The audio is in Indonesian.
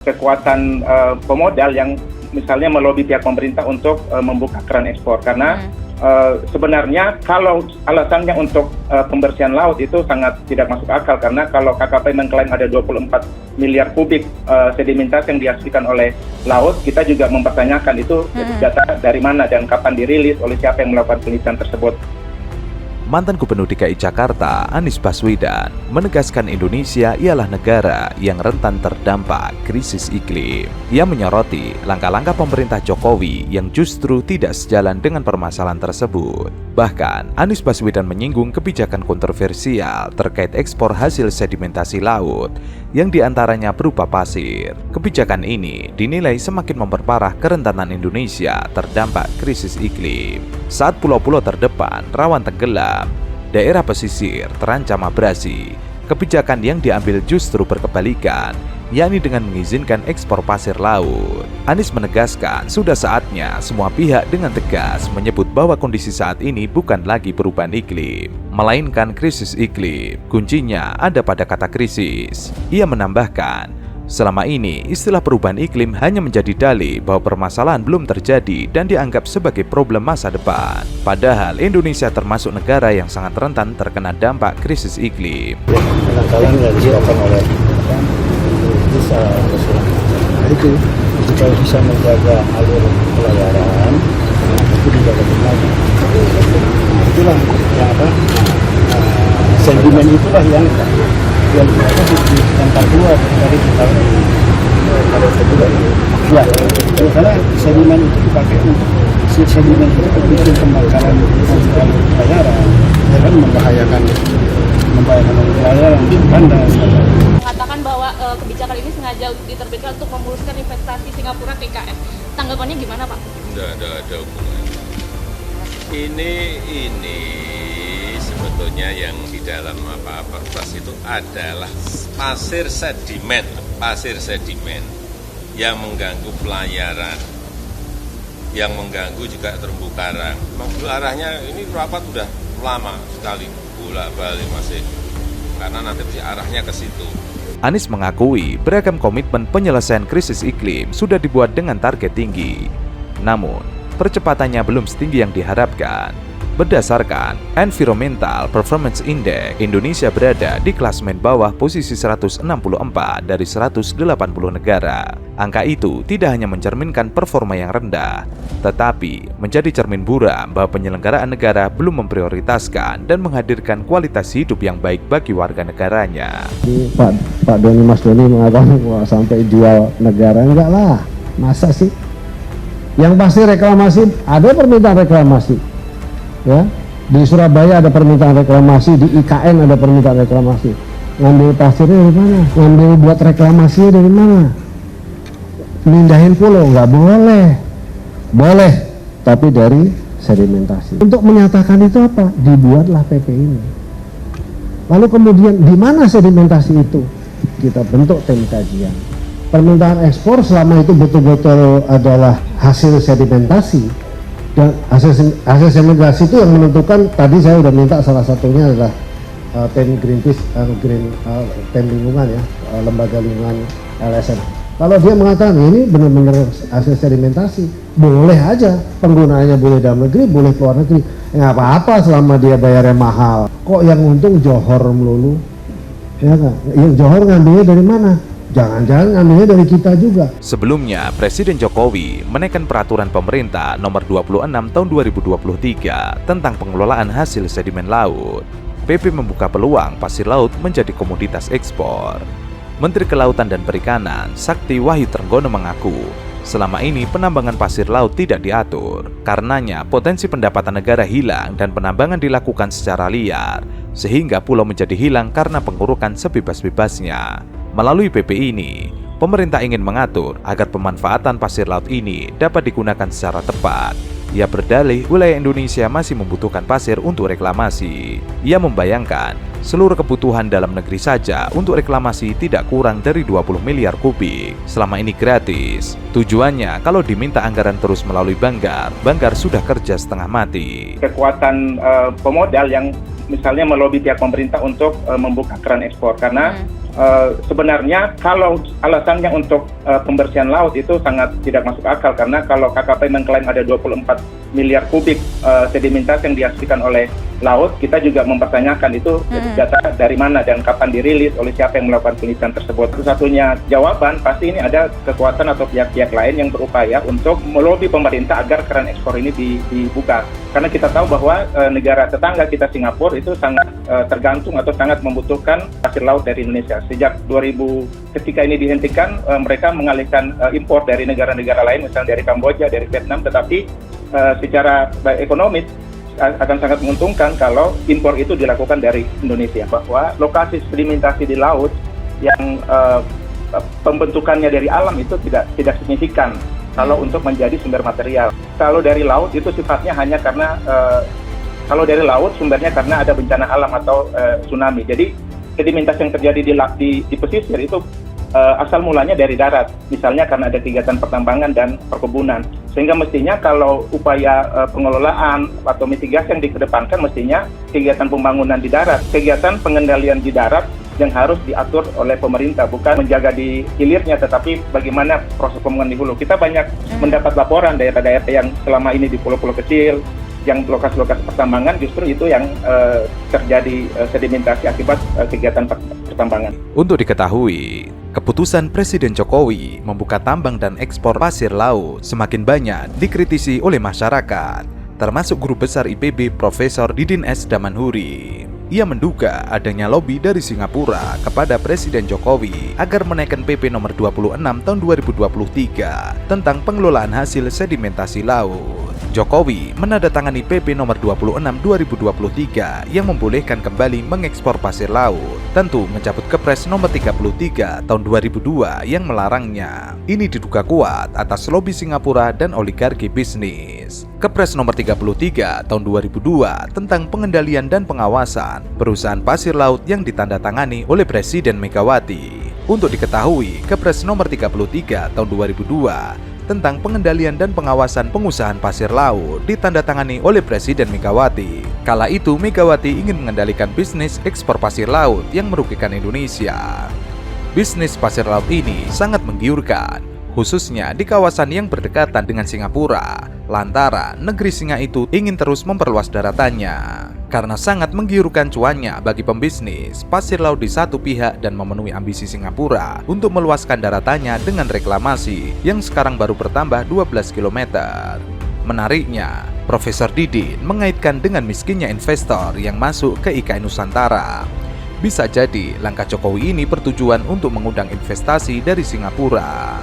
kekuatan pemodal yang misalnya melobi pihak pemerintah untuk membuka keran ekspor karena sebenarnya kalau alasannya untuk pembersihan laut itu sangat tidak masuk akal karena kalau KKP mengklaim ada 24 miliar kubik sedimentasi yang dihasilkan oleh laut, kita juga mempertanyakan itu data dari mana dan kapan dirilis, oleh siapa yang melakukan penelitian tersebut. Mantan Gubernur DKI Jakarta, Anies Baswedan, menegaskan Indonesia ialah negara yang rentan terdampak krisis iklim. Ia menyoroti langkah-langkah pemerintah Jokowi yang justru tidak sejalan dengan permasalahan tersebut. Bahkan, Anies Baswedan menyinggung kebijakan kontroversial terkait ekspor hasil sedimentasi laut yang diantaranya berupa pasir. Kebijakan ini dinilai semakin memperparah kerentanan Indonesia terdampak krisis iklim. Saat pulau-pulau terdepan rawan tenggelam, daerah pesisir terancam abrasi. Kebijakan yang diambil justru berkebalikan, yakni dengan mengizinkan ekspor pasir laut. Anies menegaskan sudah saatnya semua pihak dengan tegas menyebut bahwa kondisi saat ini bukan lagi perubahan iklim, melainkan krisis iklim. Kuncinya ada pada kata krisis. Ia menambahkan, selama ini istilah perubahan iklim hanya menjadi dalih bahwa permasalahan belum terjadi dan dianggap sebagai problem masa depan. Padahal Indonesia termasuk negara yang sangat rentan terkena dampak krisis iklim. Penangkalan yang dilakukan oleh bisa itu jika bisa menjaga alur pelayaran itu dijaga lagi. Itulah yang sentimen itulah yang keluar dari kita pada kedua ya karena sedimen itu dipakai untuk sedimen itu bikin pembakaran pelayaran ya kan membahayakan pelayaran kandas. Mengatakan bahwa kebijakan ini sengaja diterbitkan untuk memuluskan investasi Singapura ke IKN. Tanggapannya gimana, Pak? Tidak ada hubungannya. Ini sebetulnya yang di dalam Perpres itu adalah pasir sedimen yang mengganggu pelayaran, yang mengganggu juga terumbu karang. Maksud arahnya ini rapat sudah lama sekali, bolak-balik masih, karena nanti arahnya ke situ. Anies mengakui beragam komitmen penyelesaian krisis iklim sudah dibuat dengan target tinggi. Namun, percepatannya belum setinggi yang diharapkan. Berdasarkan Environmental Performance Index, Indonesia berada di klasemen bawah posisi 164 dari 180 negara. Angka itu tidak hanya mencerminkan performa yang rendah, tetapi menjadi cermin buram bahwa penyelenggaraan negara belum memprioritaskan dan menghadirkan kualitas hidup yang baik bagi warga negaranya. Pak Doni Mas Doni mengatakan wah sampai jual negara, enggak lah, masa sih? Yang pasti reklamasi, ada permintaan reklamasi. Ya, di Surabaya ada permintaan reklamasi, di IKN ada permintaan reklamasi. Ngambil pasirnya dari mana? Ngambil buat reklamasi dari mana? Mindahin pulau nggak boleh, boleh, tapi dari sedimentasi. Untuk menyatakan itu apa? Dibuatlah PP ini. Lalu kemudian di mana sedimentasi itu? Kita bentuk tim kajian. Permintaan ekspor selama itu betul-betul adalah hasil sedimentasi. Dan hasil sedimentasi itu yang menentukan, tadi saya sudah minta salah satunya adalah tim Greenpeace, tim lingkungan ya, lembaga lingkungan LSM. Kalau dia mengatakan ini benar-benar hasil sedimentasi, boleh aja penggunaannya, boleh dalam negeri, boleh keluar negeri, nggak apa-apa selama dia bayarnya mahal. Kok yang untung Johor melulu, ya kan? Yang Johor ngambilnya dari mana? Jangan-jangan ngambilnya dari kita juga. Sebelumnya, Presiden Jokowi menaikkan peraturan pemerintah nomor 26 tahun 2023 tentang pengelolaan hasil sedimen laut. PP membuka peluang pasir laut menjadi komoditas ekspor. Menteri Kelautan dan Perikanan, Sakti Wahyu Trenggono mengaku, selama ini penambangan pasir laut tidak diatur. Karenanya, potensi pendapatan negara hilang dan penambangan dilakukan secara liar, sehingga pulau menjadi hilang karena pengurukan sebebas-bebasnya. Melalui PP ini, pemerintah ingin mengatur agar pemanfaatan pasir laut ini dapat digunakan secara tepat. Ia berdalih wilayah Indonesia masih membutuhkan pasir untuk reklamasi. Ia membayangkan seluruh kebutuhan dalam negeri saja untuk reklamasi tidak kurang dari 20 miliar kubik. Selama ini gratis. Tujuannya kalau diminta anggaran terus melalui Banggar sudah kerja setengah mati. Kekuatan pemodal yang misalnya melobi pihak pemerintah untuk membuka keran ekspor karena sebenarnya kalau alasannya untuk pembersihan laut itu sangat tidak masuk akal, karena kalau KKP mengklaim ada 24 miliar kubik sedimentasi yang dihasilkan oleh laut, kita juga mempertanyakan itu data dari mana dan kapan dirilis, oleh siapa yang melakukan penelitian tersebut. Satu-satunya jawaban pasti ini ada kekuatan atau pihak-pihak lain yang berupaya untuk melobi pemerintah agar keran ekspor ini dibuka. Karena kita tahu bahwa negara tetangga kita Singapura itu sangat tergantung atau sangat membutuhkan hasil laut dari Indonesia. Sejak 2000 ketika ini dihentikan, mereka mengalihkan impor dari negara-negara lain, misalnya dari Kamboja, dari Vietnam, tetapi secara ekonomis akan sangat menguntungkan kalau impor itu dilakukan dari Indonesia, bahwa lokasi sedimentasi di laut yang pembentukannya dari alam itu tidak signifikan kalau untuk menjadi sumber material. Kalau dari laut itu sifatnya hanya karena kalau dari laut sumbernya karena ada bencana alam atau tsunami. Jadi sedimentasi yang terjadi di pesisir itu asal mulanya dari darat, misalnya karena ada kegiatan pertambangan dan perkebunan. Sehingga mestinya kalau upaya pengelolaan atau mitigasi yang dikedepankan mestinya kegiatan pembangunan di darat, kegiatan pengendalian di darat yang harus diatur oleh pemerintah, bukan menjaga di hilirnya, tetapi bagaimana proses pembangunan di hulu. Kita banyak mendapat laporan daerah-daerah yang selama ini di pulau-pulau kecil, yang lokasi-lokasi pertambangan justru itu yang terjadi sedimentasi akibat kegiatan pertambangan. Untuk diketahui, keputusan Presiden Jokowi membuka tambang dan ekspor pasir laut semakin banyak dikritisi oleh masyarakat, termasuk Guru Besar IPB Profesor Didin S. Damanhuri. Ia menduga adanya lobi dari Singapura kepada Presiden Jokowi agar menaikkan PP nomor 26 tahun 2023 tentang pengelolaan hasil sedimentasi laut. Jokowi menandatangani PP nomor 26 2023 yang membolehkan kembali mengekspor pasir laut, tentu mencabut Kepres nomor 33 tahun 2002 yang melarangnya. Ini diduga kuat atas lobi Singapura dan oligarki bisnis. Kepres nomor 33 tahun 2002 tentang pengendalian dan pengawasan perusahaan pasir laut yang ditandatangani oleh Presiden Megawati. Untuk diketahui, Kepres nomor 33 tahun 2002 tentang pengendalian dan pengawasan pengusahaan pasir laut ditandatangani oleh Presiden Megawati. Kala itu Megawati ingin mengendalikan bisnis ekspor pasir laut yang merugikan Indonesia. Bisnis pasir laut ini sangat menggiurkan, khususnya di kawasan yang berdekatan dengan Singapura, lantaran negeri Singa itu ingin terus memperluas daratannya. Karena sangat menggiurkan cuannya bagi pembisnis pasir laut di satu pihak dan memenuhi ambisi Singapura untuk meluaskan daratannya dengan reklamasi yang sekarang baru bertambah 12 km. Menariknya, Profesor Didin mengaitkan dengan miskinnya investor yang masuk ke IKN Nusantara. Bisa jadi langkah Jokowi ini bertujuan untuk mengundang investasi dari Singapura.